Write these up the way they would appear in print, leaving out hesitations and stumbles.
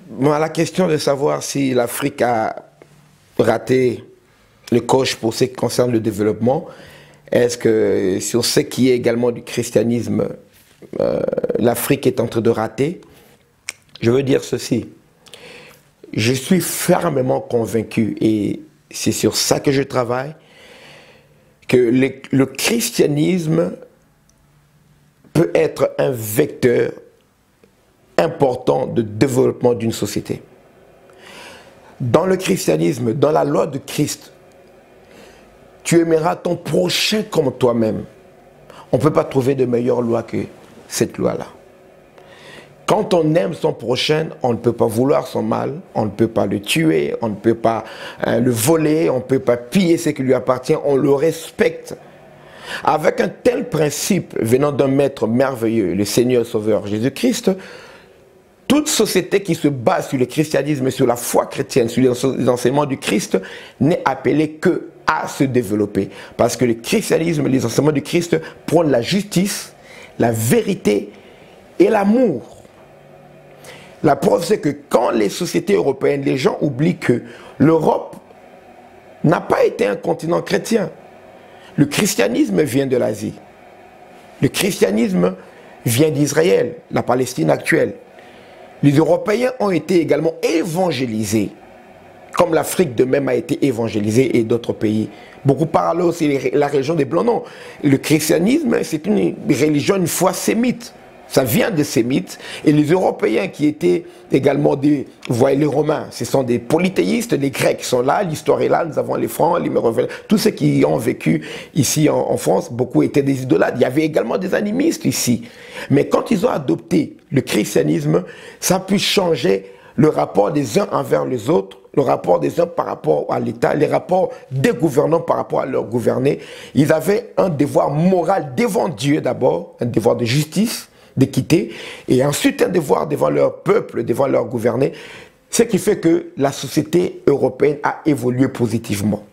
Bon, la question de savoir si l'Afrique a raté le coche pour ce qui concerne le développement, est-ce que sur ce qui est également du christianisme, l'Afrique est en train de rater? Je veux dire ceci. Je suis fermement convaincu, et c'est sur ça que je travaille, que le christianisme peut être un vecteur important de développement d'une société. Dans le christianisme, dans la loi de Christ, tu aimeras ton prochain comme toi-même. On ne peut pas trouver de meilleure loi que cette loi-là. Quand on aime son prochain, on ne peut pas vouloir son mal, on ne peut pas le tuer, on ne peut pas le voler, on ne peut pas piller ce qui lui appartient, on le respecte. Avec un tel principe venant d'un maître merveilleux, le Seigneur Sauveur Jésus-Christ, toute société qui se base sur le christianisme, sur la foi chrétienne, sur les enseignements du Christ, n'est appelée que à se développer. Parce que le christianisme, les enseignements du Christ prônent la justice, la vérité et l'amour. La preuve, c'est que quand les sociétés européennes, les gens oublient que l'Europe n'a pas été un continent chrétien. Le christianisme vient de l'Asie. Le christianisme vient d'Israël, la Palestine actuelle. Les Européens ont été également évangélisés, comme l'Afrique de même a été évangélisée et d'autres pays. Beaucoup parlent aussi de la région des Blancs. Non, le christianisme, c'est une religion, une foi sémite. Ça vient de Sémites. Et les Européens qui étaient également des... Vous voyez, les Romains, ce sont des polythéistes, les Grecs sont là, l'histoire est là, nous avons les Francs, les Mérovingiens, tous ceux qui ont vécu ici en France, beaucoup étaient des idolâtres. Il y avait également des animistes ici. Mais quand ils ont adopté le christianisme, ça a pu changer le rapport des uns envers les autres, le rapport des uns par rapport à l'État, les rapports des gouvernants par rapport à leurs gouvernés. Ils avaient un devoir moral devant Dieu d'abord, un devoir de justice, d'équité, et ensuite un devoir devant leur peuple, devant leurs gouvernés, ce qui fait que la société européenne a évolué positivement.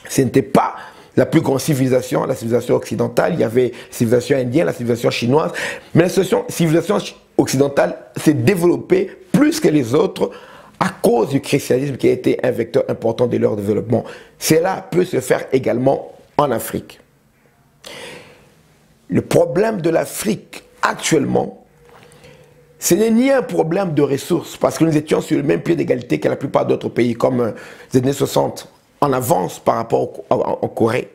Ce n'était pas la plus grande civilisation, la civilisation occidentale, il y avait la civilisation indienne, la civilisation chinoise, mais la civilisation occidentale s'est développée plus que les autres à cause du christianisme qui a été un vecteur important de leur développement. Cela peut se faire également en Afrique. Le problème de l'Afrique actuellement, ce n'est ni un problème de ressources, parce que nous étions sur le même pied d'égalité que la plupart d'autres pays, comme les années 60, en avance par rapport en Corée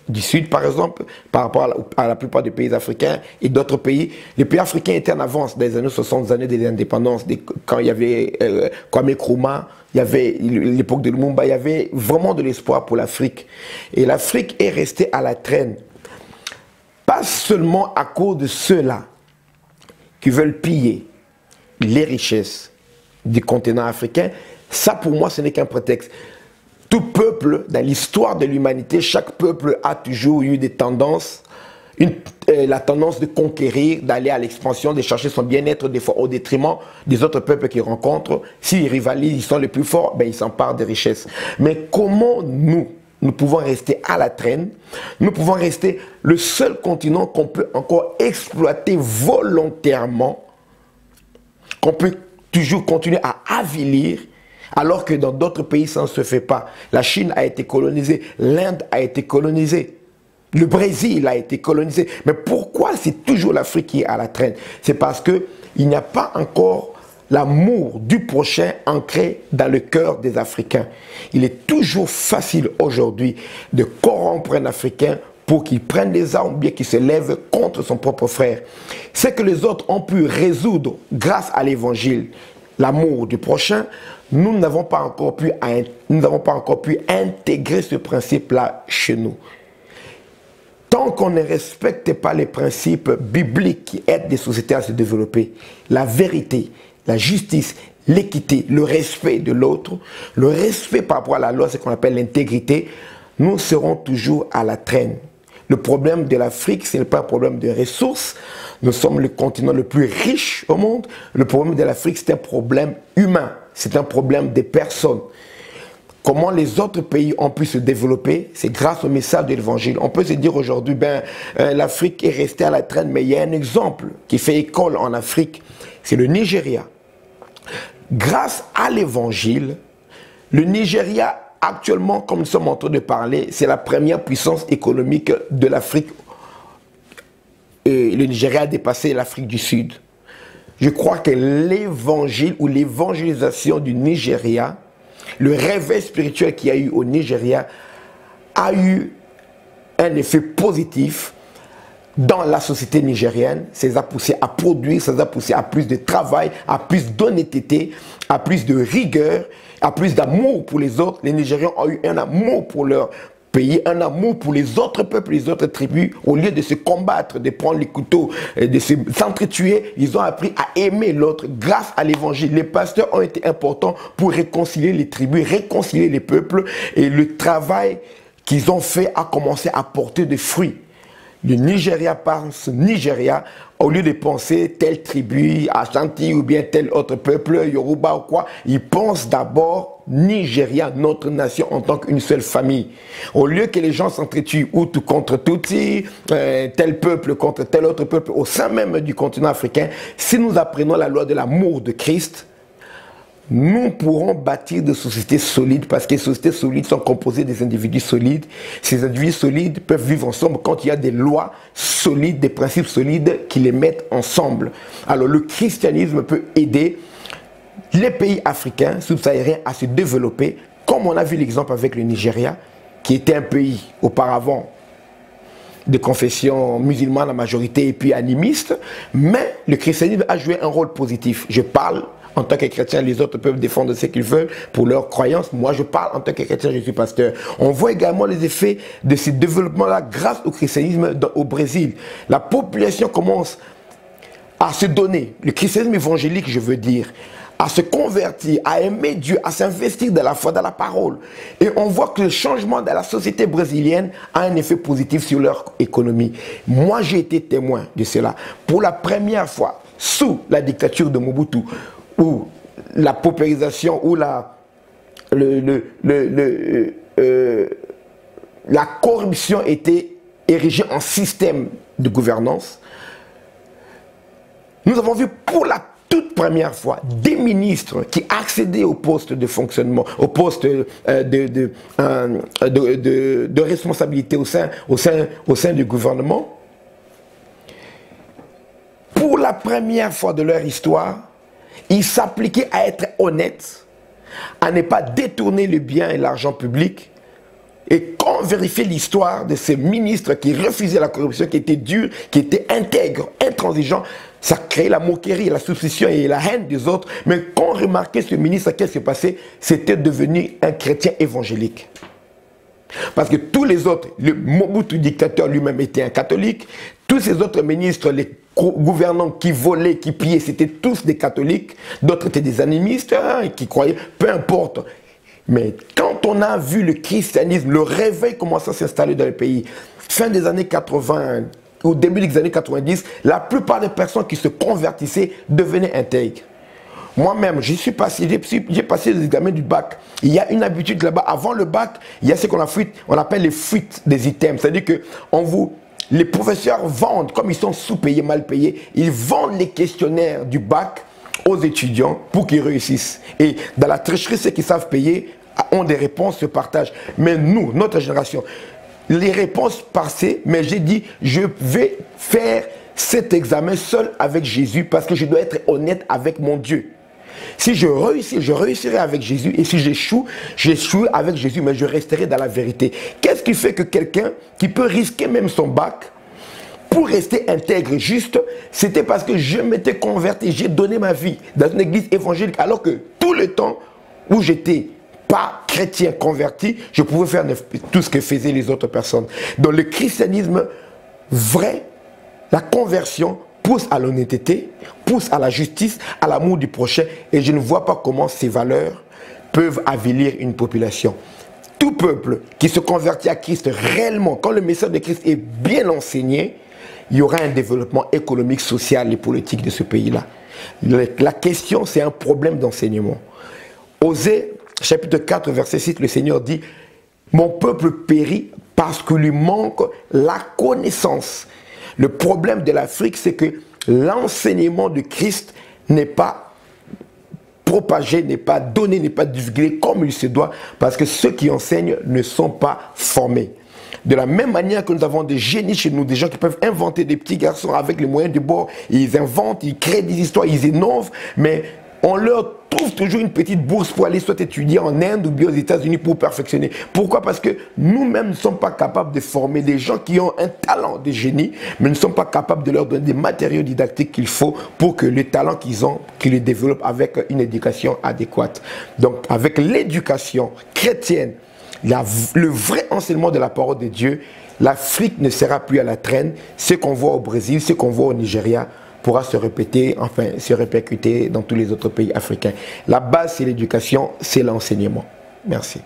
du Sud, par exemple, par rapport à la plupart des pays africains et d'autres pays. Les pays africains étaient en avance des années 60, des années de l'indépendance, quand il y avait Kwame Nkrumah, il y avait l'époque de Lumumba, il y avait vraiment de l'espoir pour l'Afrique. Et l'Afrique est restée à la traîne. Pas seulement à cause de ceux-là qui veulent piller les richesses du continent africain. Ça, pour moi, ce n'est qu'un prétexte. Tout peuple, dans l'histoire de l'humanité, chaque peuple a toujours eu des tendances, la tendance de conquérir, d'aller à l'expansion, de chercher son bien-être, des fois au détriment des autres peuples qu'ils rencontrent. S'ils rivalisent, ils sont les plus forts, ben, ils s'emparent des richesses. Mais comment nous pouvons rester à la traîne, nous pouvons rester le seul continent qu'on peut encore exploiter volontairement, qu'on peut toujours continuer à avilir, alors que dans d'autres pays ça ne se fait pas. La Chine a été colonisée, l'Inde a été colonisée, le Brésil a été colonisé. Mais pourquoi c'est toujours l'Afrique qui est à la traîne? C'est parce qu'il n'y a pas encore l'amour du prochain ancré dans le cœur des Africains. Il est toujours facile aujourd'hui de corrompre un Africain pour qu'il prenne les armes, bien qu'il se lève contre son propre frère. Ce que les autres ont pu résoudre grâce à l'évangile, l'amour du prochain, nous n'avons pas encore pu intégrer ce principe-là chez nous. Tant qu'on ne respecte pas les principes bibliques qui aident les sociétés à se développer, la vérité, la justice, l'équité, le respect de l'autre, le respect par rapport à la loi, ce qu'on appelle l'intégrité, nous serons toujours à la traîne. Le problème de l'Afrique, ce n'est pas un problème de ressources. Nous sommes le continent le plus riche au monde. Le problème de l'Afrique, c'est un problème humain. C'est un problème des personnes. Comment les autres pays ont pu se développer, c'est grâce au message de l'évangile. On peut se dire aujourd'hui, l'Afrique est restée à la traîne, mais il y a un exemple qui fait école en Afrique, c'est le Nigeria. grâce à l'évangile, le Nigeria, actuellement, comme nous sommes en train de parler, c'est la première puissance économique de l'Afrique. Le Nigeria a dépassé l'Afrique du Sud. Je crois que l'évangile ou l'évangélisation du Nigeria, le réveil spirituel qu'il y a eu au Nigeria, a eu un effet positif dans la société nigérienne. Ça les a poussés à produire, ça les a poussés à plus de travail, à plus d'honnêteté, à plus de rigueur, à plus d'amour pour les autres. Les Nigérians ont eu un amour pour leur pays, un amour pour les autres peuples, les autres tribus. Au lieu de se combattre, de prendre les couteaux, de s'entretuer, ils ont appris à aimer l'autre grâce à l'évangile. Les pasteurs ont été importants pour réconcilier les tribus, réconcilier les peuples, et le travail qu'ils ont fait a commencé à porter des fruits. Le Nigeria pense Nigeria, au lieu de penser telle tribu, Ashanti ou bien tel autre peuple, Yoruba ou quoi, ils pensent d'abord Nigeria, notre nation en tant qu'une seule famille. Au lieu que les gens s'entretuent Hutu contre Tutsi, tel peuple contre tel autre peuple, au sein même du continent africain, si nous apprenons la loi de l'amour de Christ, nous pourrons bâtir des sociétés solides, parce que les sociétés solides sont composées des individus solides. Ces individus solides peuvent vivre ensemble quand il y a des lois solides, des principes solides qui les mettent ensemble. Alors le christianisme peut aider les pays africains subsahariens à se développer, comme on a vu l'exemple avec le Nigeria, qui était un pays auparavant de confession musulmane la majorité et puis animiste, mais le christianisme a joué un rôle positif. Je parle en tant que chrétien, les autres peuvent défendre ce qu'ils veulent pour leurs croyances. Moi, je parle en tant que chrétien, je suis pasteur. On voit également les effets de ce développement-là grâce au christianisme au Brésil. La population commence à se donner, le christianisme évangélique, je veux dire, à se convertir, à aimer Dieu, à s'investir dans la foi, dans la parole. Et on voit que le changement de la société brésilienne a un effet positif sur leur économie. Moi, j'ai été témoin de cela. Pour la première fois, sous la dictature de Mobutu, où la paupérisation, où la corruption était érigée en système de gouvernance, nous avons vu pour la toute première fois des ministres qui accédaient au poste de fonctionnement, au poste de responsabilité au sein du gouvernement. Pour la première fois de leur histoire, ils s'appliquaient à être honnêtes, à ne pas détourner le bien et l'argent public. Et quand on vérifie l'histoire de ces ministres qui refusaient la corruption, qui étaient durs, qui étaient intègres, intransigeants, ça créait la moquerie, la suspicion et la haine des autres. Mais quand on remarquait ce ministre, qu'est-ce qui s'est passé? C'était devenu un chrétien évangélique. Parce que tous les autres, le Mobutu dictateur lui-même était un catholique, tous ces autres ministres, les gouvernants qui volaient, qui pillaient, c'était tous des catholiques, d'autres étaient des animistes, hein, qui croyaient, peu importe. Mais quand on a vu le christianisme, le réveil commencer à s'installer dans le pays, fin des années 80, au début des années 90, la plupart des personnes qui se convertissaient devenaient intègres. Moi-même, j'ai passé les examens du bac. Il y a une habitude là-bas. Avant le bac, il y a ce qu'on appelle les fuites des items. C'est-à-dire que les professeurs vendent, comme ils sont sous-payés, mal payés, ils vendent les questionnaires du bac aux étudiants pour qu'ils réussissent. Et dans la tricherie, ceux qui savent payer ont des réponses, se partagent. Mais nous, notre génération, les réponses passées, mais j'ai dit, je vais faire cet examen seul avec Jésus parce que je dois être honnête avec mon Dieu. Si je réussis, je réussirai avec Jésus. Et si j'échoue, j'échouerai avec Jésus, mais je resterai dans la vérité. Qu'est-ce qui fait que quelqu'un qui peut risquer même son bac pour rester intègre, juste, c'était parce que je m'étais converti, j'ai donné ma vie dans une église évangélique, alors que tout le temps où j'étais pas chrétien converti, je pouvais faire tout ce que faisaient les autres personnes. Dans le christianisme vrai, la conversion pousse à l'honnêteté, pousse à la justice, à l'amour du prochain, et je ne vois pas comment ces valeurs peuvent avilir une population. Tout peuple qui se convertit à Christ réellement, quand le message de Christ est bien enseigné, il y aura un développement économique, social et politique de ce pays-là. La question, c'est un problème d'enseignement. Osée, chapitre 4, verset 6, le Seigneur dit « Mon peuple périt parce qu'il lui manque la connaissance ». Le problème de l'Afrique, c'est que l'enseignement de Christ n'est pas propagé, n'est pas donné, n'est pas divulgué comme il se doit, parce que ceux qui enseignent ne sont pas formés. De la même manière que nous avons des génies chez nous, des gens qui peuvent inventer, des petits garçons avec les moyens du bord, ils inventent, ils créent des histoires, ils innovent, mais on leur trouve toujours une petite bourse pour aller soit étudier en Inde ou bien aux États-Unis pour perfectionner. Pourquoi? Parce que nous-mêmes ne sommes pas capables de former des gens qui ont un talent de génie, mais ne sommes pas capables de leur donner des matériaux didactiques qu'il faut pour que le talent qu'ils ont, qu'ils le développent avec une éducation adéquate. Donc, avec l'éducation chrétienne, le vrai enseignement de la parole de Dieu, l'Afrique ne sera plus à la traîne. Ce qu'on voit au Brésil, ce qu'on voit au Nigeria, pourra se répéter, enfin se répercuter dans tous les autres pays africains. La base, c'est l'éducation, c'est l'enseignement. Merci.